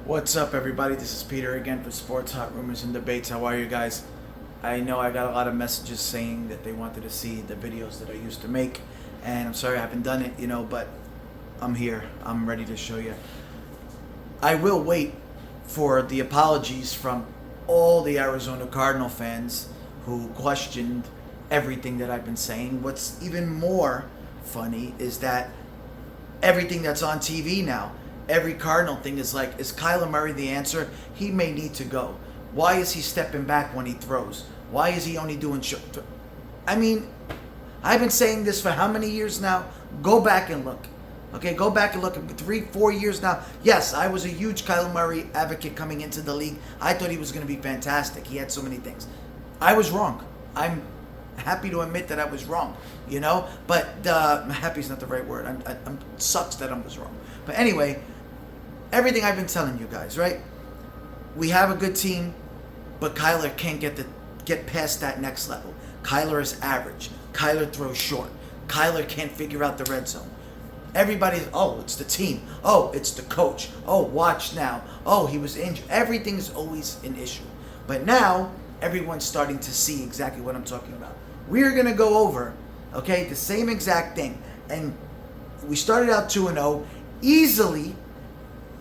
What's up, everybody? This is Peter again for Sports Hot Rumors and Debates. How are you guys? I know I got a lot of messages saying that they wanted to see the videos that I used to make, and I'm sorry I haven't done it, but I'm here. I'm ready to show you. I will wait for the apologies from all the Arizona Cardinal fans who questioned everything that I've been saying. What's even more funny is that everything that's on TV now, every Cardinal thing is like, is Kyler Murray the answer? He may need to go. Why is he stepping back when he throws? Why is he only doing I've been saying this for how many years now? Go back and look. Okay, go back and look at 3-4 years now. Yes, I was a huge Kyler Murray advocate coming into the league. I thought he was going to be fantastic. He had so many things. I was wrong. I'm happy to admit that I was wrong, but happy is not the right word. I'm sucks that I was wrong. But anyway, everything I've been telling you guys, right? We have a good team, but Kyler can't get past that next level. Kyler is average. Kyler throws short. Kyler can't figure out the red zone. Everybody, it's the team. Oh, it's the coach. Oh, watch now. Oh, he was injured. Everything's always an issue. But now, everyone's starting to see exactly what I'm talking about. We're going to go over, the same exact thing. And we started out 2-0.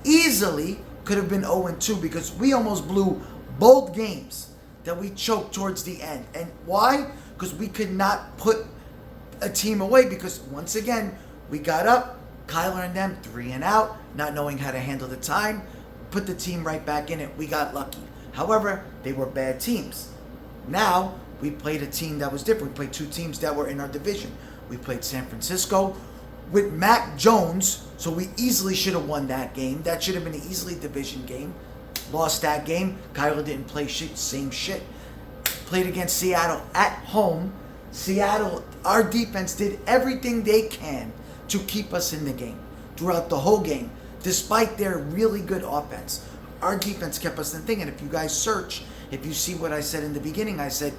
Easily could have been 0-2 because we almost blew both games that we choked towards the end. And why? Because we could not put a team away because, once again, we got up, Kyler and them, 3 and out, not knowing how to handle the time, put the team right back in it. We got lucky. However, they were bad teams. Now, we played a team that was different. We played 2 teams that were in our division. We played San Francisco with Mac Jones, so we easily should have won that game. That should have been an easily division game. Lost that game. Kyler didn't play shit, same shit. Played against Seattle at home. Seattle, our defense did everything they can to keep us in the game throughout the whole game, despite their really good offense. Our defense kept us in the thing, and if you guys search, if you see what I said in the beginning, I said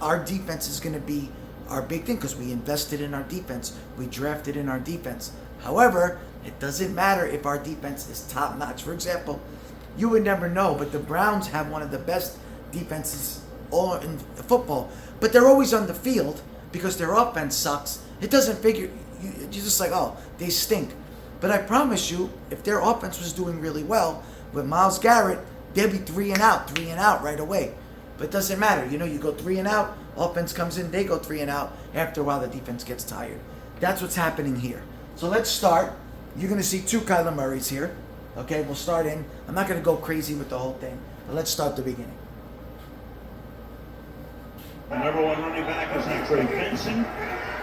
our defense is going to be our big thing because we invested in our defense. We drafted in our defense. However, it doesn't matter if our defense is top notch. For example, you would never know, but the Browns have one of the best defenses all in football, but they're always on the field because their offense sucks. It doesn't figure. You're just like, they stink. But I promise you, if their offense was doing really well with Myles Garrett, they'd be 3 and out right away. But it doesn't matter. You go 3 and out, offense comes in, they go 3 and out. After a while, the defense gets tired. That's what's happening here. So let's start. You're going to see 2 Kyler Murrays here. Okay, we'll start in. I'm not going to go crazy with the whole thing, but let's start the beginning. The number 1 running back is now Trey Benson.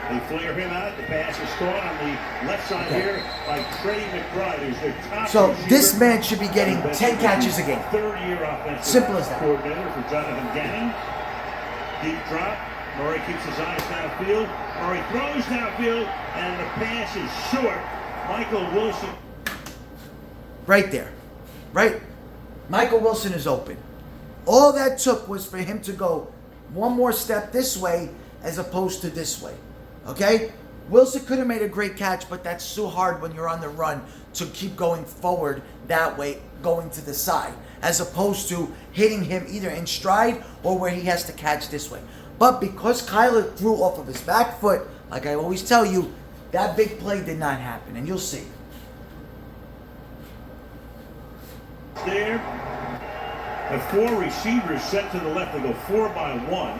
They flare him out. The pass is caught on the left side here by Trey McBride, who's their top So receiver. this man should be getting 10 catches a game. Third-year offensive Simple as that. coordinator for Jonathan Gannon. Deep drop. Murray keeps his eyes downfield. Murray throws downfield, and the pass is short. Michael Wilson. Right there. Right? Michael Wilson is open. All that took was for him to go one more step this way as opposed to this way. Okay? Wilson could have made a great catch, but that's so hard when you're on the run to keep going forward that way, going to the side, as opposed to hitting him either in stride or where he has to catch this way. But because Kyler threw off of his back foot, like I always tell you, that big play did not happen, and you'll see. There. The 4 receivers set to the left. They go 4 by 1.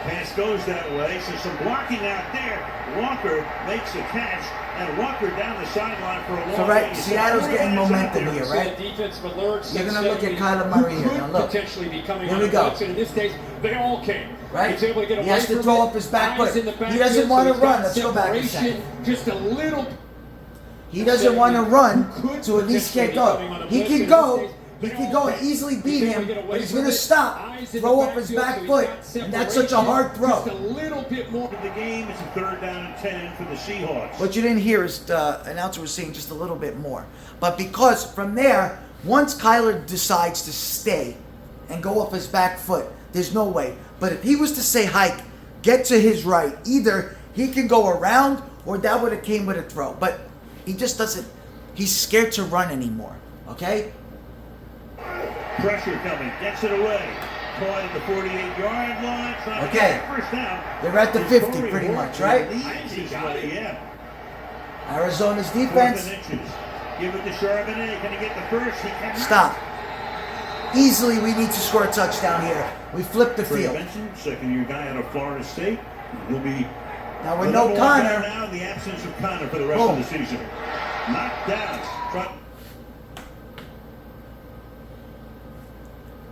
Pass goes that way, so some blocking out there. Walker makes a catch, and Walker down the sideline for a long. So right, Seattle's getting momentum here, right? You're gonna look at Kyler Murray here. Now look, here we go. In this case, they all came. Right? He's able to get away he has to from throw it. off his back foot. Eyes in the He doesn't backfield, want so to he's run. got Let's go back a second. separation, just a little. He doesn't want to run to at least get going. He can go. He can go and easily beat him, but he's going to stop, throw off his back foot, and that's such a hard throw. Just a little bit more. The game is a 3rd down and 10 for the Seahawks. What you didn't hear is the announcer was saying just a little bit more. But because from there, once Kyler decides to stay and go off his back foot, there's no way. But if he was to say hike, get to his right, either he can go around or that would have came with a throw. But he just doesn't. He's scared to run anymore. Okay? Pressure coming. Gets it away. Caught at the 48-yard line. Trying to Okay. get the first down. They're at the It's 50 Corey pretty Horton much, right? leads his way, yeah. Arizona's 4th defense. and inches. Give it to Charbonnet. Can he get the first? He cannot. Stop. Easily, we need to score a touchdown here. We flipped the Trey field. Benson, second-year guy out of Florida State. He'll be Now with the no number one guy Connor, now in the absence of Connor for the rest Boom. of the season. Knocked down.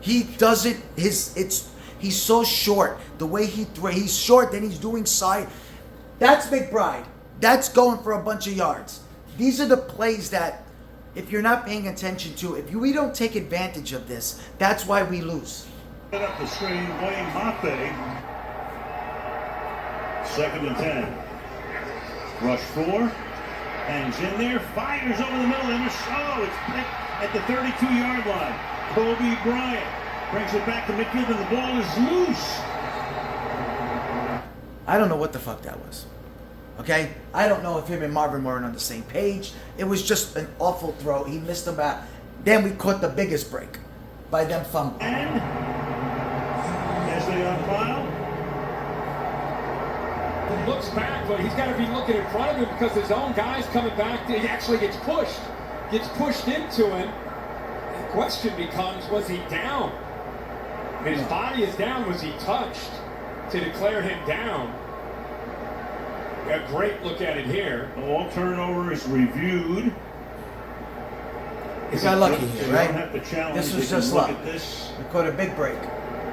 he doesn't. He's so short. The way he's short. Then he's doing side. That's McBride. That's going for a bunch of yards. These are the plays that, if you're not paying attention to, we don't take advantage of this, that's why we lose. Set up the screen, Wayne Mafe. 2nd and 10. Rush 4. Hangs in there. Fires over the middle. And it's picked at the 32-yard line. Kobe Bryant brings it back to midfield, and the ball is loose. I don't know what the fuck that was. Okay? I don't know if him and Marvin weren't on the same page. It was just an awful throw. He missed them out. Then we caught the biggest break by them fumbling. And as they unfile, He looks back, but he's got to be looking in front of him because his own guy's coming back. He actually gets pushed into him. The question becomes, was he down? His body is down. Was he touched to declare him down? A great look at it here. all turnovers reviewed. We got lucky They here, right? don't have to challenge. This was They can just look luck. at this We caught a big break.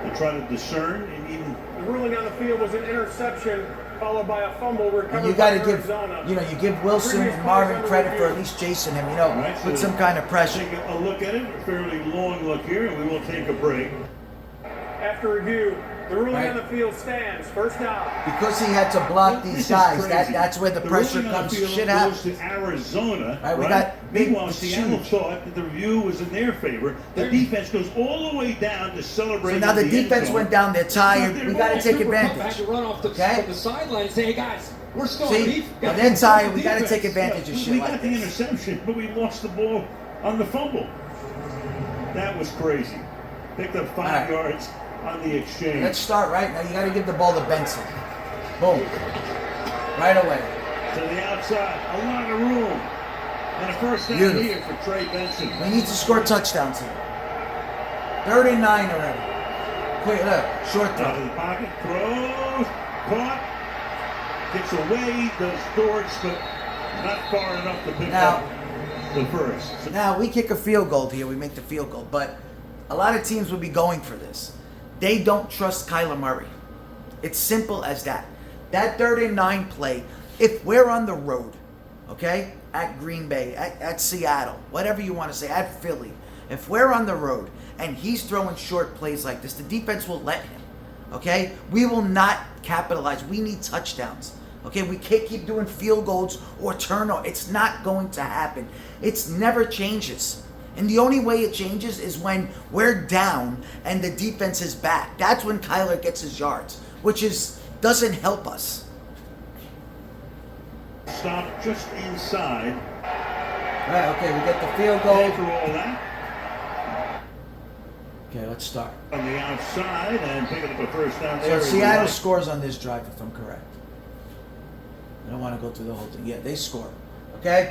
and try to discern and even. The ruling on the field was an interception followed by a fumble recovered And you got to by give, Arizona. you give Wilson and Marvin credit for at least chasing him, Right, put so some kind of pressure. Take a look at it. A fairly long look here, and we will take a break. After review, the ruling Right. on the field stands. First down. Because he had to block This these is guys, crazy. that's where the pressure ruling on comes. the field Shit goes happens. to Arizona. Right, we got big- Meanwhile, it's Seattle huge. thought that the review was in their favor. The defense goes all the way down to celebrate. So now the in end defense zone. went down, they're tired. We got to take Super come back advantage. and run off the, Okay? from the sideline and say, hey guys, we're still on See, defense. now they're tired. We got to take advantage of We shit got like the this. interception, but we lost the ball on the fumble. That was crazy. Picked up 5 All right. yards on the exchange. Let's start right now. You got to give the ball to Benson. Boom. Right away. To the outside, a lot of room. And a first down Beautiful. here for Trey Benson. We need to score touchdowns here. 39 already. Quick, look, short Out throw. of the pocket, throws, caught, gets away, does Dortz, but not far enough to pick Now- up the first. So Now, we kick a field goal here. We make the field goal. But a lot of teams will be going for this. They don't trust Kyler Murray. It's simple as that. That 3rd and 9 play, if we're on the road, okay, at Green Bay, at Seattle, whatever you want to say, at Philly, if we're on the road and he's throwing short plays like this, the defense will let him, okay? We will not capitalize. We need touchdowns, okay? We can't keep doing field goals or turnover. It's not going to happen. It's never changes. And the only way it changes is when we're down and the defense is back. That's when Kyler gets his yards, which doesn't help us. stop just inside. Right, okay, we get the field goal. After all that, Okay, let's start. on the outside and picking up a first down So there. Seattle scores on this drive, if I'm correct. I don't want to go through the whole thing. Yeah, they score. Okay?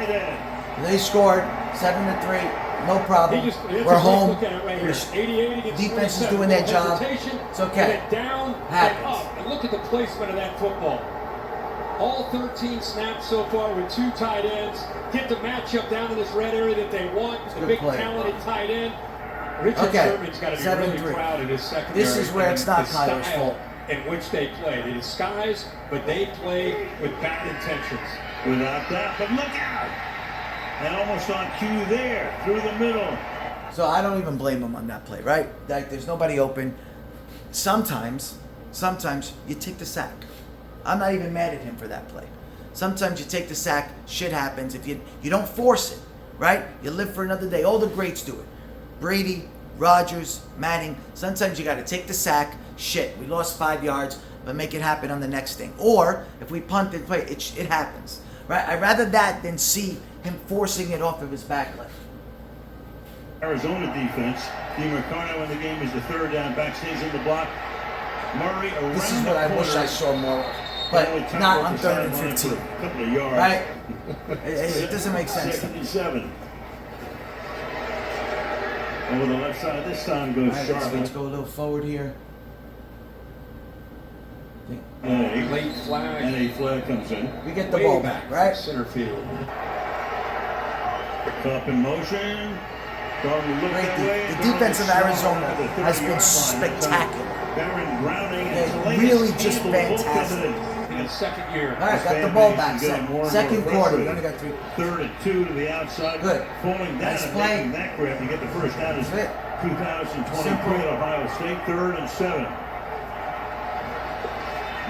They scored 7-3. No problem. He just, We're home. Look at it right here. We're- 88 against Defense is 27. doing their job. Hesitation, It's okay. Went down Happens. and up. And look at the placement of that football. All 13 snaps so far with 2 tight ends. Get the matchup down in this red area that they want. a The good big play. talented tight end. Richard Okay, Sherman's got to be 7-3. really proud of his secondary. This is where and it's not the Kyler's style fault. in which they play. They disguise, but they play with bad intentions. Without that, but look out! And almost on cue there, through the middle. So I don't even blame him on that play, right? Like, there's nobody open. Sometimes you take the sack. I'm not even mad at him for that play. Sometimes you take the sack, shit happens. If you don't force it, right? You live for another day. All the greats do it. Brady, Rodgers, Manning. Sometimes you got to take the sack. Shit, we lost 5 yards, but make it happen on the next thing. Or if we punt and play, it happens, right? I'd rather that than see him forcing it off of his back leg. Arizona defense. DiMarcano in the game is the third down back, stays in the block. Murray around This is what I wish I saw more of, but not on 3rd and 15. A couple of yards. Right? It doesn't make sense. 2nd and 7. Over the left side this time goes All right, Sharp. let's go a little forward here. Late flag. And a flag comes in. We get the ball back, right? Center field. Up in motion. Darwin looked that way. The defense of Arizona has been spectacular. Baron Browning Yeah, really just fantastic. In his second year. All right, got the ball back. Second quarter. We only got 3. 3rd and 2 to the outside. Good. Falling down Nice and play. making that grab to get the first down is That's it. 2023 Simple. at Ohio State. 3rd and 7.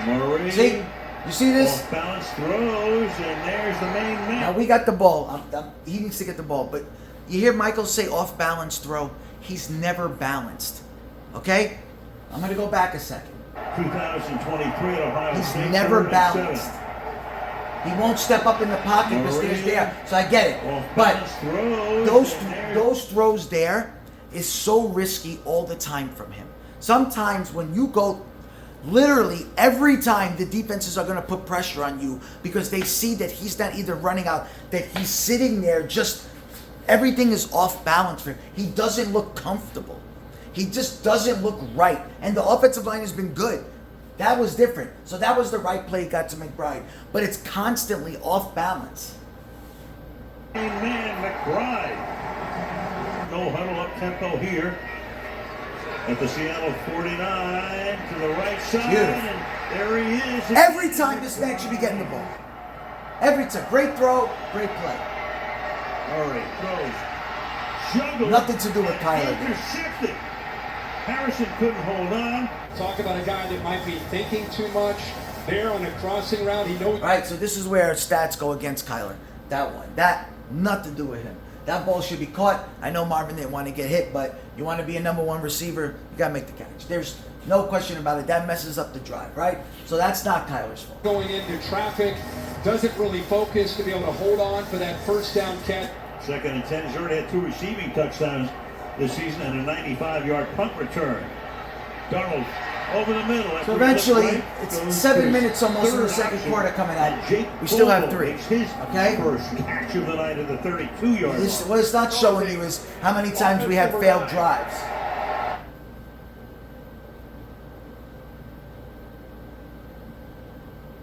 Murray. See? You see this? Off balance throws, and there's the main man. Now we got the ball. He needs to get the ball, but you hear Michael say off balance throw. He's never balanced. Okay? I'm going to go back a second. 2023 at Ohio He's State. never 3rd and balanced. 7. He won't step up in the pocket because Murray. there's there. So I get it. Off But balance throws, those and there's those throws there is so risky all the time from him. Sometimes when you go, literally every time the defenses are going to put pressure on you because they see that he's not either running out, that he's sitting there, just everything is off balance for him. He doesn't look comfortable. He just doesn't look right. And the offensive line has been good. That was different. So that was the right play he got to McBride. But it's constantly off balance. main man, McBride. No huddle up tempo here at the Seattle 49 to the right side. Beautiful. And there he is. Every time this man should be getting the ball. Every time. Great throw, great play. Murray throws. Juggled. Nothing to do with Kyler. Intercepted. Harrison couldn't hold on. Talk about a guy that might be thinking too much. There on a crossing route, he knows. All right, so this is where stats go against Kyler. That one. That, nothing to do with him. That ball should be caught. I know Marvin didn't want to get hit, but you want to be a number one receiver, you got to make the catch. There's no question about it. That messes up the drive, right? So that's not Kyler's fault. Going into traffic, doesn't really focus to be able to hold on for that first down catch. 2nd and 10. He's already had 2 receiving touchdowns this season and a 95-yard punt return. Darnold over the middle. So eventually, it's 7 minutes almost in the second quarter coming out. We still have 3. Okay? First catch of the night at the 32-yard line. What it's not showing you is how many times we had failed drives.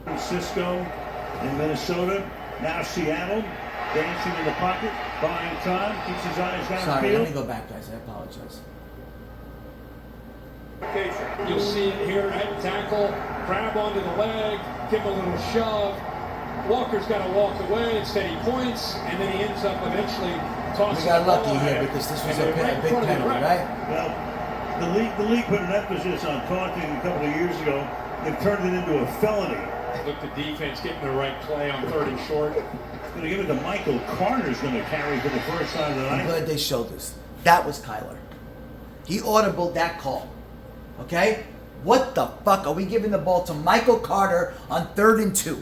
Francisco in Minnesota. Now Seattle. Dancing in the pocket. Buying time. Keeps his eyes downfield. Sorry, let me go back, guys. I apologize. You'll see it here at tackle, grab onto the leg, give him a little shove. Walker's got to walk away, instead he points, and then he ends up eventually tossing. We got the ball lucky here ahead. because this was And a they're big in front of the penalty, ref. right? Well, the league put an emphasis on taunting a couple of years ago. They've turned it into a felony. Look, the defense getting the right play on 3rd and short. Going to give it to Michael Carter's going to carry for the first time I'm tonight. glad they showed this. That was Kyler. He audibled that call. Okay? What the fuck? Are we giving the ball to Michael Carter on 3rd and 2?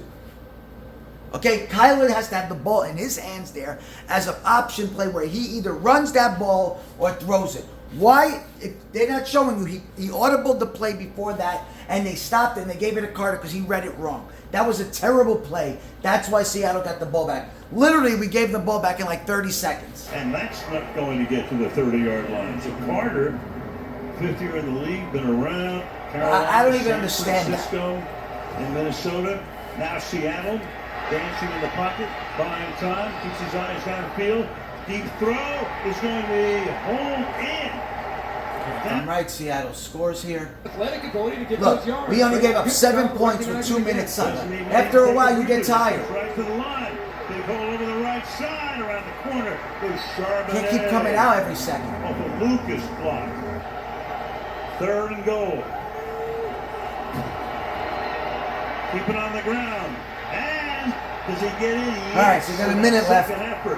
Okay? Kyler has to have the ball in his hands there as an option play where he either runs that ball or throws it. Why? If they're not showing you. He audibled the play before that, and they stopped it and they gave it to Carter because he read it wrong. That was a terrible play. That's why Seattle got the ball back. Literally, we gave the ball back in like 30 seconds. And that's not going to get to the 30-yard line. So Carter, 5th year in the league, been around. I don't even San understand that. Francisco in Minnesota. Now Seattle, dancing in the pocket, buying time, keeps his eyes downfield. Deep throw is going to be home in. I'm right, Seattle scores here. Athletic ability to get Look, those yards. we only gave up Good 7 job points with recognizing 2 the minutes game. on. After a while, you get tired. Right to the line. They go over the right side, around the corner. Goes Charbonnet. Can't keep coming out every second. Off a Lucas block. 3rd and goal. Keep it on the ground. And does he get in? Yes. All right, so you got a minute left. Second effort.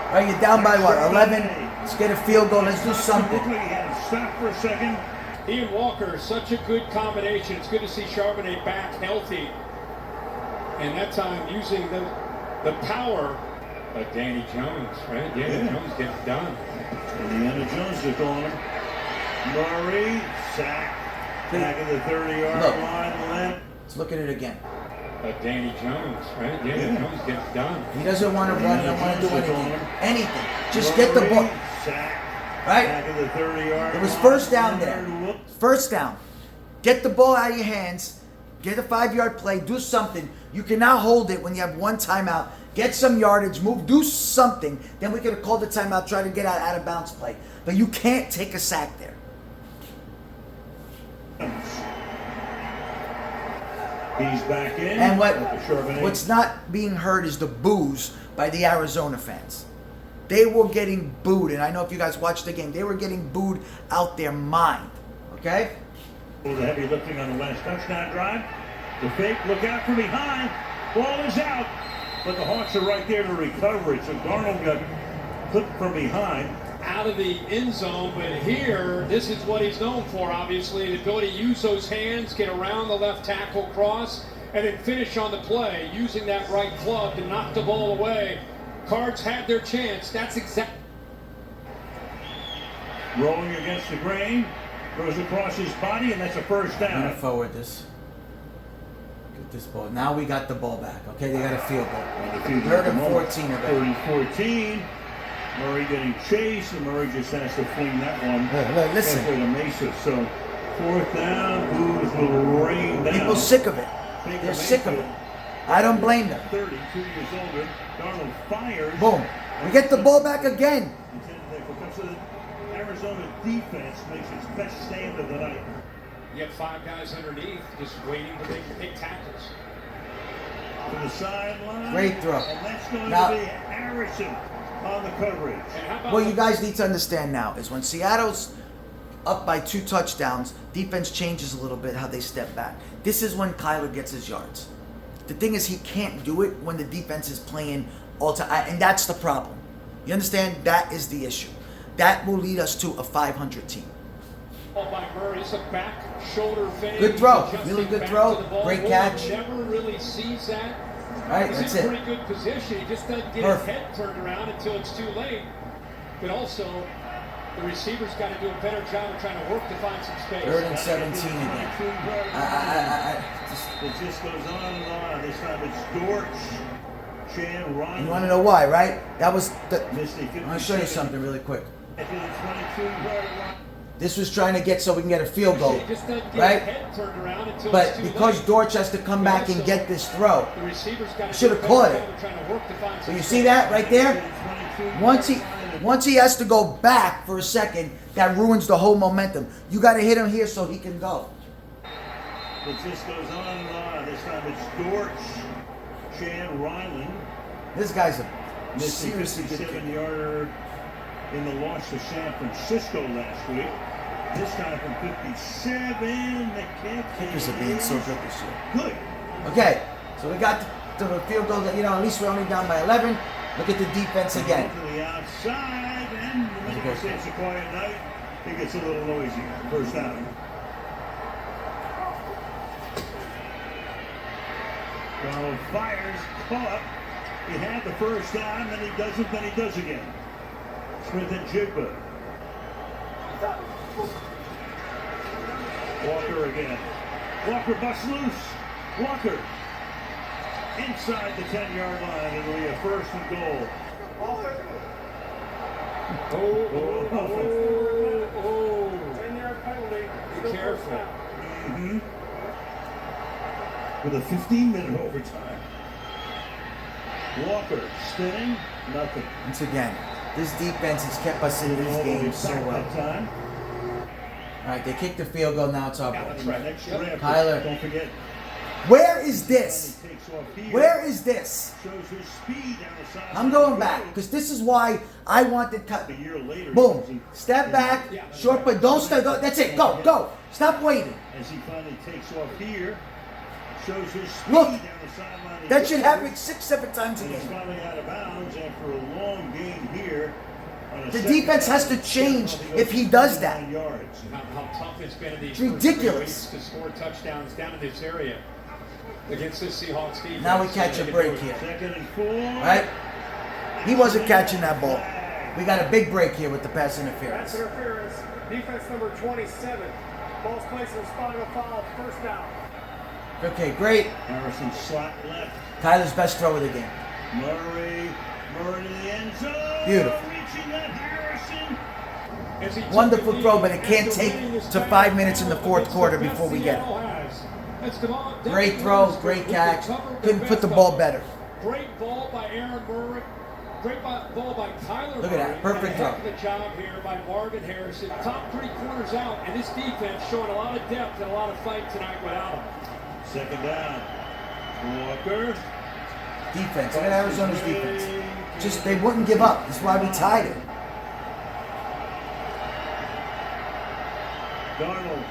All right, you're down by what, 11? Let's get a field goal. Let's do something. Looked like he had him stopped for a second. He and Walker, such a good combination. It's good to see Charbonnet back healthy. And that time using the power Danny Jones, right? Danny Jones gets it done. Indiana Jones is on him. Murray, sack. Back of the 30-yard Look. line. Left. Let's look at it again. Danny Jones, right? Danny Jones gets it done. He doesn't want to run. He don't want to do anything. Anything. Just get the ball. Sack. Right? Back of the 30-yard It was line. first down there. First down. Get the ball out of your hands. Get a 5-yard play. Do something. You can now hold it when you have one timeout. Get some yardage. Move. Do something. Then we could have called the timeout. Try to get out of bounds play. But you can't take a sack there. He's back in. And what's not being heard is the boos by the Arizona fans. They were getting booed, and I know if you guys watched the game, they were getting booed out their mind. Okay? The heavy lifting on the last touchdown drive. The fake, look out from behind. Ball is out. But the Hawks are right there to recover it. So Darnold got clipped from behind. Out of the end zone, but here, this is what he's known for, obviously, the ability to use those hands, get around the left tackle cross, and then finish on the play, using that right club to knock the ball away. Cards had their chance. That's exactly. Rolling against the grain. Goes across his body, and that's a first I'm down. going to forward this. Get this ball. Now we got the ball back. Okay, they got a field goal. Third and 14 or better. 14. Murray getting chased, and Murray just has to fling that one. Listen. Halfway to Mesa. So fourth down, Booze will rain down. People sick of it. They're sick of it. I don't blame them. 32 years older. Darnold fires. Boom. We get the ball back again. Arizona defense makes its best stand of the night. You have 5 guys underneath just waiting to make big tackles. To the sideline. Great throw. And that's going Now- to be Harrison on the coverage. And how about What you guys need to understand now is when Seattle's up by 2 touchdowns, defense changes a little bit how they step back. This is when Kyler gets his yards. The thing is, he can't do it when the defense is playing all time, and that's the problem. You understand? That is the issue. That will lead us to a 500 team. by Murray? It's a back shoulder fade. Good throw. Adjusting Really good back throw. to the ball. Great Warren catch. Never really sees that. Right, He's that's in it. pretty good position. He just doesn't get Perfect. his head turned around until it's too late. But also, the receiver's got to do a better job of trying to work to find some space. Third and 17 again. It just goes on and on. This time it's Dortch, Chan, Ryan. You want to know why, right? That was the. Misty, I'm going to show you something really quick. At the 22-yard line. This was trying to get so we can get a field goal, He just doesn't get right? his head turned around until it's But too because late. Dortch has to come back and get this throw, The receiver's got to should have do a caught better it. job of trying to work to find So some you space. see that right there? Once he has to go back for a second, that ruins the whole momentum. You got to hit him here so he can go. It just goes on and on. This time it's Dortch, Chan, Ryland. This guy's a Missing seriously good kicker. 57-yarder in the loss to San Francisco last week. This time from 57, the kick Kickers are being so good this year. good. Okay, so we got the field goal. At least we're only down by 11. Look at the defense again. To the outside, and when you say it's a quiet night, it gets a little noisy. First down. Donald fires, caught. He had the first down, then he doesn't, then he does again. Smith and Jigba. Walker again. Walker busts loose. Walker inside the 10-yard line. It'll be a first and goal. Oh. 10-yard penalty. Be careful. Mm-hmm. With a 15-minute overtime. Walker spinning, nothing. Once again, this defense has kept us in these games so well. That time. All right, they kicked the field goal. Now it's our ball. That's right. Next draft, Kyler. don't forget. Where is this? He takes off here. Where is this? Shows his speed down the side. I'm going back because this is why I wanted cut. A year later. Boom. Step back. Short, but don't step. That's it. Go. Go. Stop waiting. As he finally takes off here, shows his speed Look, down the sideline. That should happen 6-7 times a And he's game. finally out of bounds after a long game here. The defense has to change if he does that. Yards. How tough it's been in these It's first 3 ridiculous. weeks to score touchdowns down in this area against this Seahawks defense. Now we catch a break here. Second and 4. Right? He wasn't catching that ball. We got a big break here with the pass interference. Pass interference. Defense number 27. Ball's placed in spot of a foul. First down. Okay, great. Harrison slot left. Kyler's best throw of the game. Murray to the end zone. Beautiful. Reaching that Harrison. As he took Wonderful the throw, lead, but it can't after take winning his to back 5 minutes in the against fourth the quarter best before we get it. Seattle has. That's Devon- Great Devin throw, Winston great with catch. the cover of Couldn't put the best ball cover. better. Great ball by Aaron Murray. Great ball by Kyler Look at that, Murray. perfect And a heck throw. of a job here by Marvin Harrison. Top 3 corners out, and this defense showing a lot of depth and a lot of fight tonight without him. Second down. Walker. Defense. Look at Arizona's defense. Just, they wouldn't give up. That's why we tied it. Darnold.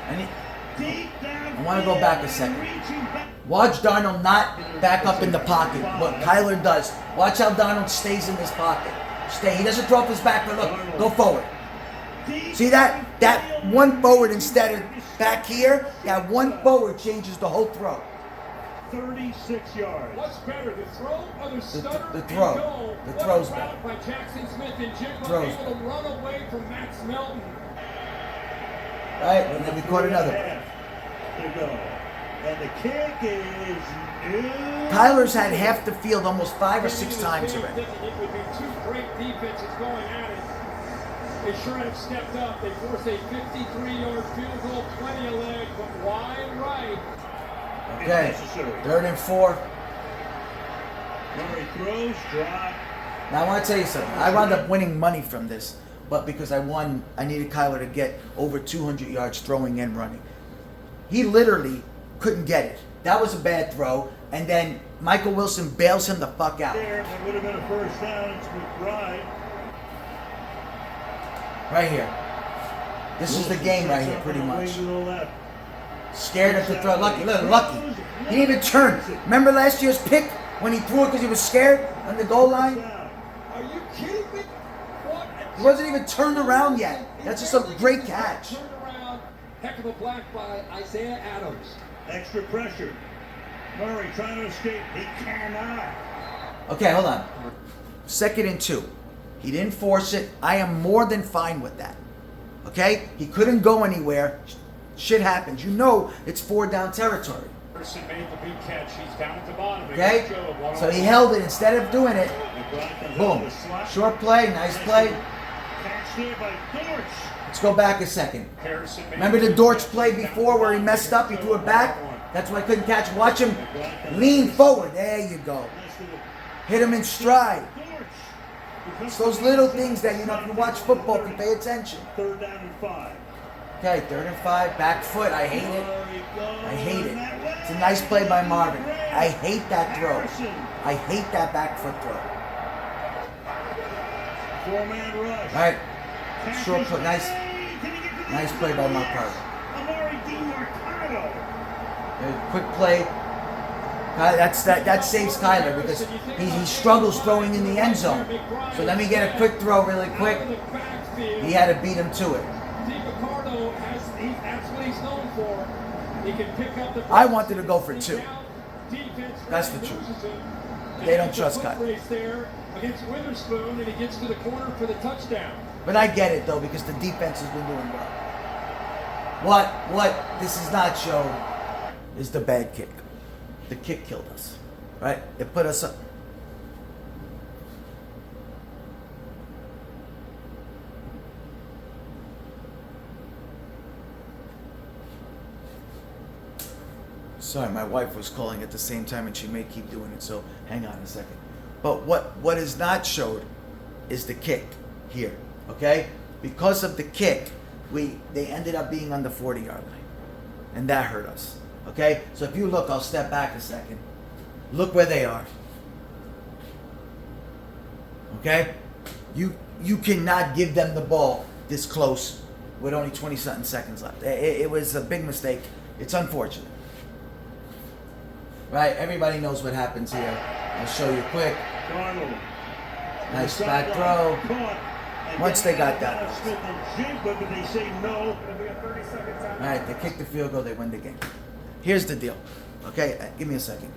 And he, Deep down. I want to go back a second. Watch Darnold not back up in the pocket. What Kyler does. Watch how Darnold stays in this pocket. Stay. He doesn't throw off his back, but look, go forward. See that? That one forward instead of back here, that one forward changes the whole throw. 36 yards. What's better, the throw or the stutter? the throw. And go? The What a throw's route by Jackson Smith and Jigba Throws able to run away from Max Melton. Right? And then we caught another. To go. And the kick is new. Kyler's had half the field almost 5 or 6 times already. It would be 2 great defenses going at it. They sure have stepped up. They forced a 53-yard field goal, plenty of leg, but wide right. Okay, 3rd and 4. Murray throws, drop. Now I want to tell you something. I wound up winning money from this, but because I won, I needed Kyler to get over 200 yards throwing and running. He literally couldn't get it. That was a bad throw, and then Michael Wilson bails him the fuck out. There, it would have been a first down. It's McBride. Right here. This is the game right here, pretty much. To the left. Scared of the throw. Lucky, look, lucky. He didn't even turn. Remember last year's pick when he threw it because he was scared on the goal line? Are you kidding me? What? He wasn't even turned around yet. That's just a great catch. Turned around. Heck of a block by Isaiah Adams. Extra pressure. Murray trying to escape. He cannot. Okay, hold on. 2nd and 2. He didn't force it. I am more than fine with that. Okay? He couldn't go anywhere. Shit happens. You know it's 4 down territory. Person made the big catch. He's down at the bottom. Okay? So he held it. Instead of doing it, boom. Short play, nice play. Catch there by Dortch. Let's go back a second. Harrison made Remember the Dortch play before where he messed up? He threw it back? That's why I couldn't catch. Watch him lean forward. There you go. Hit him in stride. It's those little things that, you know, if you watch football, if you pay attention. 3rd down and 5. Okay, 3rd and 5. Back foot. I hate it. I hate it. It's a nice play by Marvin. I hate that throw. I hate that back foot throw. 4-man rush. All right. Short play. Nice play by Mark Carter. Amari DiMarcado. Quick play. That saves Kyler because he struggles throwing in the end zone. So let me get a quick throw really quick. He had to beat him to it. That's what he's known for. He can pick up the I wanted to go for 2. That's the truth. They don't trust Kyler. There against Witherspoon, and he gets to the corner for the touchdown. But I get it though because the defense has been doing well. What this is not shown is the bad kick. The kick killed us, right? It put us up. Sorry, my wife was calling at the same time and she may keep doing it, so hang on a second. But what is not showed is the kick here, okay? Because of the kick, they ended up being on the 40-yard line, and that hurt us. Okay, so if you look, I'll step back a second. Look where they are. Okay, you cannot give them the ball this close with only 20-something seconds left. It was a big mistake. It's unfortunate. Right, everybody knows what happens here. I'll show you quick. Darnold. Nice back throw. Once they got that. Smith and Jigba, but they say no. It'll be a 30-second time. All right, they kick the field goal, they win the game. Here's the deal. Okay, give me a second.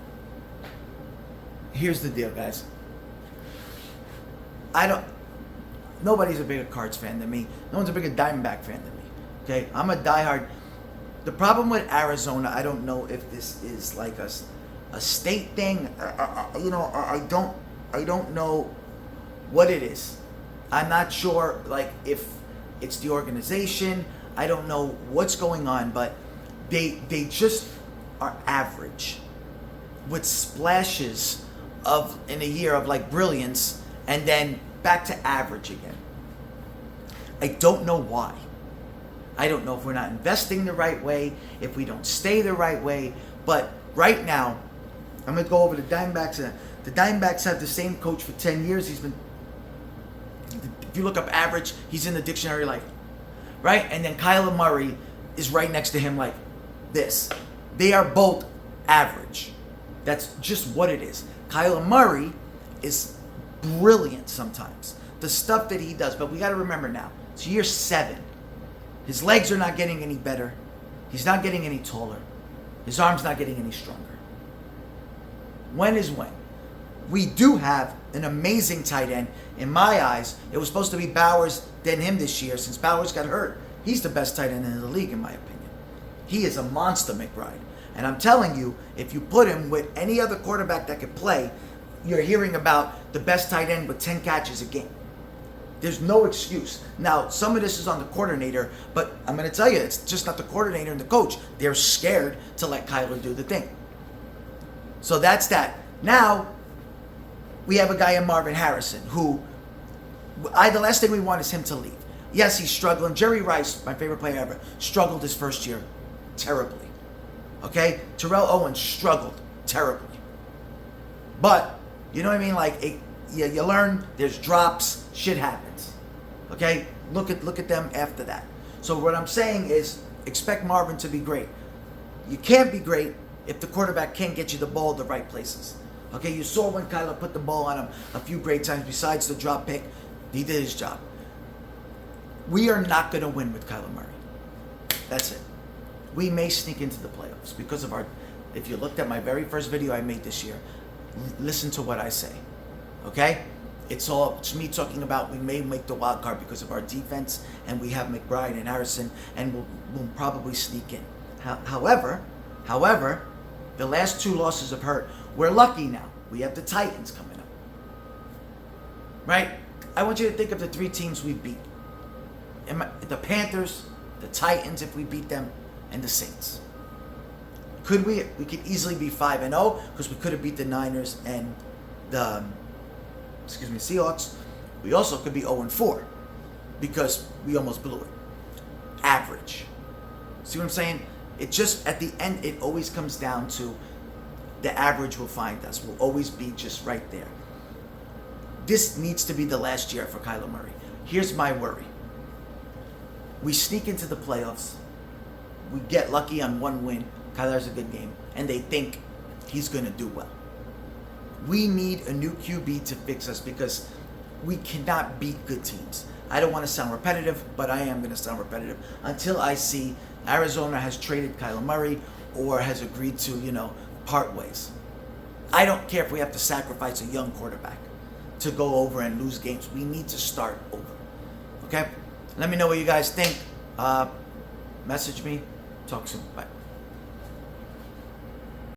Here's the deal, guys. Nobody's a bigger Cards fan than me. No one's a bigger Diamondback fan than me. Okay, I'm a diehard. The problem with Arizona, I don't know if this is like a state thing. I don't know what it is. I'm not sure, like, if it's the organization. I don't know what's going on, but they just are average with splashes of in a year of like brilliance and then back to average again. I don't know why. I don't know if we're not investing the right way, if we don't stay the right way, but right now, I'm going to go over the Diamondbacks. The Diamondbacks have the same coach for 10 years. He's been, if you look up average, he's in the dictionary like, right? And then Kyler Murray is right next to him like this. They are both average. That's just what it is. Kyler Murray is brilliant sometimes. The stuff that he does, but we got to remember now, it's year 7. His legs are not getting any better. He's not getting any taller. His arm's not getting any stronger. When is when? We do have an amazing tight end. In my eyes, it was supposed to be Bowers, then him this year. Since Bowers got hurt, he's the best tight end in the league, in my opinion. He is a monster, McBride. And I'm telling you, if you put him with any other quarterback that could play, you're hearing about the best tight end with 10 catches a game. There's no excuse. Now, some of this is on the coordinator, but I'm going to tell you, it's just not the coordinator and the coach. They're scared to let Kyler do the thing. So that's that. Now, we have a guy in Marvin Harrison who, the last thing we want is him to leave. Yes, he's struggling. Jerry Rice, my favorite player ever, struggled his first year terribly. Okay? Terrell Owens struggled terribly. But, you know what I mean? Like, you learn, there's drops, shit happens. Okay? Look at them after that. So what I'm saying is, expect Marvin to be great. You can't be great if the quarterback can't get you the ball at the right places. Okay, you saw when Kyler put the ball on him a few great times besides the drop pick. He did his job. We are not going to win with Kyler Murray. That's it. We may sneak into the playoffs because of our... If you looked at my very first video I made this year, listen to what I say. Okay? It's me talking about we may make the wild card because of our defense, and we have McBride and Harrison, and we'll probably sneak in. However, the last 2 losses have hurt. We're lucky now. We have the Titans coming up. Right? I want you to think of the 3 teams we beat. The Panthers, the Titans if we beat them, and the Saints. Could we? We could easily be 5-0 because we could have beat the Niners and the Seahawks. We also could be 0-4 because we almost blew it. Average. See what I'm saying? It just, at the end, it always comes down to the average will find us. We'll always be just right there. This needs to be the last year for Kyler Murray. Here's my worry. We sneak into the playoffs. We get lucky on 1 win. Kyler has a good game. And they think he's going to do well. We need a new QB to fix us because we cannot beat good teams. I don't want to sound repetitive, but I am going to sound repetitive until I see Arizona has traded Kyler Murray or has agreed to, part ways. I don't care if we have to sacrifice a young quarterback to go over and lose games. We need to start over. Okay? Let me know what you guys think. Message me. Talk soon. Bye.